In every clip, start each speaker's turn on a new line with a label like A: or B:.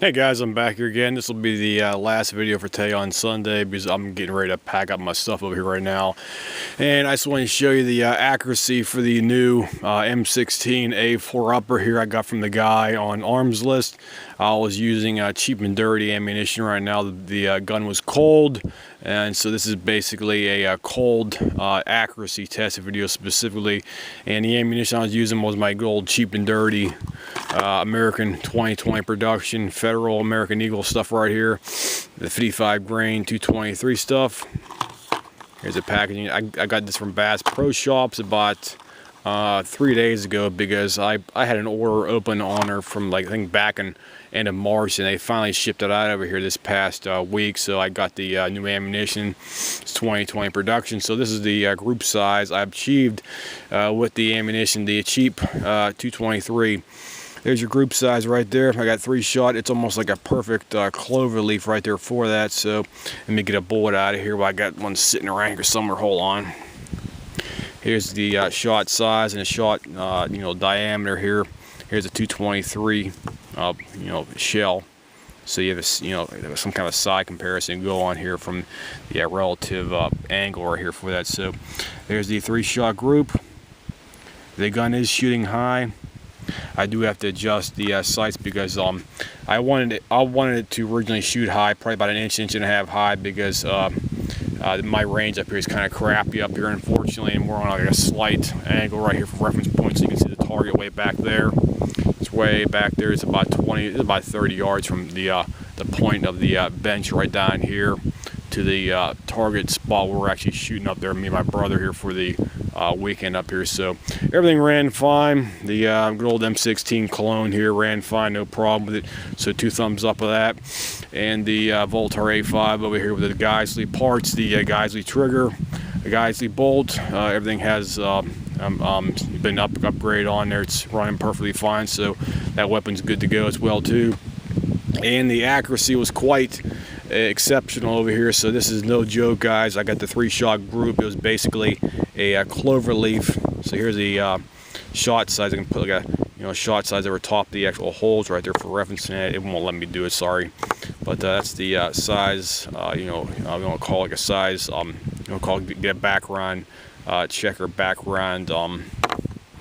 A: Hey guys, I'm back here again. This will be the last video for today on Sunday because I'm getting ready to pack up my stuff over here right now. And I just want to show you the accuracy for the new m16a5 upper here I got from the guy on Arms List. I was using cheap and dirty ammunition right now. The gun was cold, and so this is basically a cold accuracy test video specifically. And the ammunition I was using was my good old cheap and dirty American 2020 production Federal American Eagle stuff right here, the 55 grain 223 stuff. Here's the packaging. I got this from Bass Pro Shops about 3 days ago because I had an order open on her from like I think back in end of March, and they finally shipped it out over here this past week. So I got the new ammunition. It's 2020 production. So this is the group size I achieved with the ammunition, the cheap 223. There's your group size right there. I got 3 shot. It's almost like a perfect clover leaf right there for that. So let me get a bullet out of here. Well, I got one sitting around here somewhere. Hold on. Here's the shot size and the shot diameter here. Here's a 223 shell. So you have some kind of side comparison go on here from the relative angle right here for that. So there's the 3 shot group. The gun is shooting high. I do have to adjust the sights because I wanted it to originally shoot high, probably about an inch and a half high, because my range up here is kind of crappy up here, unfortunately, and we're on like a slight angle right here for reference point, so you can see the target way back there. It's way back there. It's about 30 yards from the point of the bench right down here to the target spot where we're actually shooting up there, me and my brother here for the weekend up here. So everything ran fine. The good old M16 clone here ran fine, no problem with it. So 2 thumbs up of that. And the vltor A5 over here with the Geisley parts, the Geisley trigger, the Geisley bolt. Everything has been upgraded on there. It's running perfectly fine. So that weapon's good to go as well too. And the accuracy was quite exceptional over here. So this is no joke, guys. I got the 3 shot group. It was basically a clover leaf. So here's the shot size. I can put like a shot size over top the actual holes right there for referencing it. It won't let me do it, sorry. But that's the size. I'm gonna call like a size. Get a background checker background.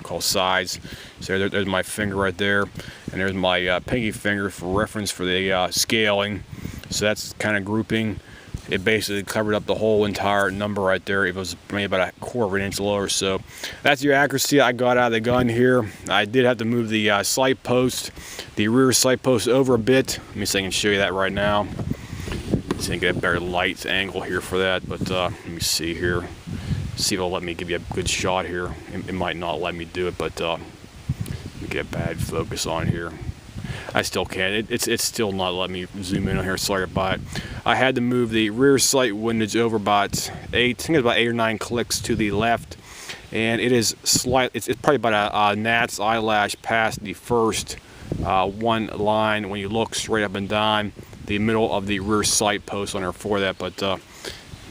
A: Call size. So there's my finger right there, and there's my pinky finger for reference for the scaling. So that's kind of grouping. It basically covered up the whole entire number right there. It was maybe about a quarter of an inch lower. So that's your accuracy I got out of the gun here. I did have to move the sight post, the rear sight post over a bit. Let me see if I can show you that right now. See if I can get a better light angle here for that. But let me see here. See if it'll let me give you a good shot here. It might not let me do it, but let me get a bad focus on here. I still can't. It's still not letting me zoom in on here. Sorry about it. I had to move the rear sight windage over about 8 or 9 clicks to the left, and it is slight. It's probably about a gnat's eyelash past the first one line when you look straight up and down the middle of the rear sight post on there for that. But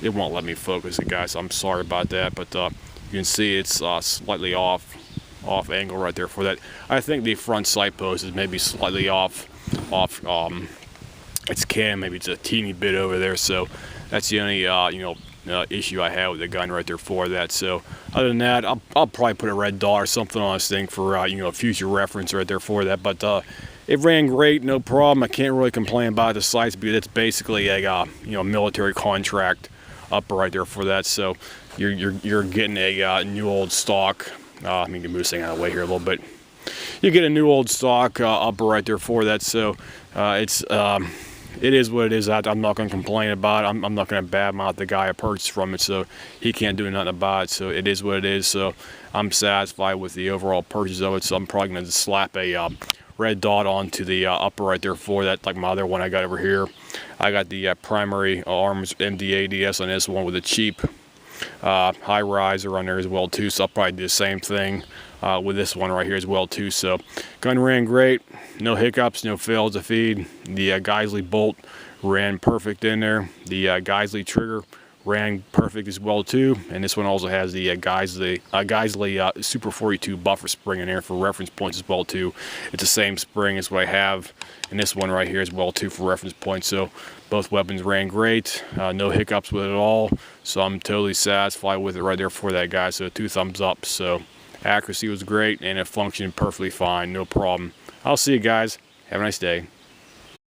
A: it won't let me focus it, guys. So I'm sorry about that. But you can see it's slightly off angle right there for that. I think the front sight post is maybe slightly off its cam, maybe it's a teeny bit over there. So that's the only issue I have with the gun right there for that. So other than that, I'll probably put a red dot or something on this thing for future reference right there for that. But it ran great, no problem. I can't really complain about the sights because it's basically a military contract upper right there for that. So you're getting a new old stock. Let me move this thing out of the way here a little bit. You get a new old stock upper right there for that. So it is what it is. I'm not going to complain about it. I'm not going to badmouth the guy I purchased from it, so he can't do nothing about it. So it is what it is. So I'm satisfied with the overall purchase of it. So I'm probably going to slap a red dot onto the upper right there for that, like my other one I got over here. I got the primary arms MDADS on this one with a cheap high riser on there as well too. So I'll probably do the same thing with this one right here as well too. So gun ran great, no hiccups, no fails to feed. The Geisley bolt ran perfect in there. The Geisley trigger ran perfect as well too. And this one also has the Geisley Super 42 buffer spring in there for reference points as well too. It's the same spring as what I have in this one right here as well too for reference points. So both weapons ran great, no hiccups with it at all. So I'm totally satisfied with it right there for that guy. So 2 thumbs up. So accuracy was great and it functioned perfectly fine, no problem. I'll see you guys. Have a nice day.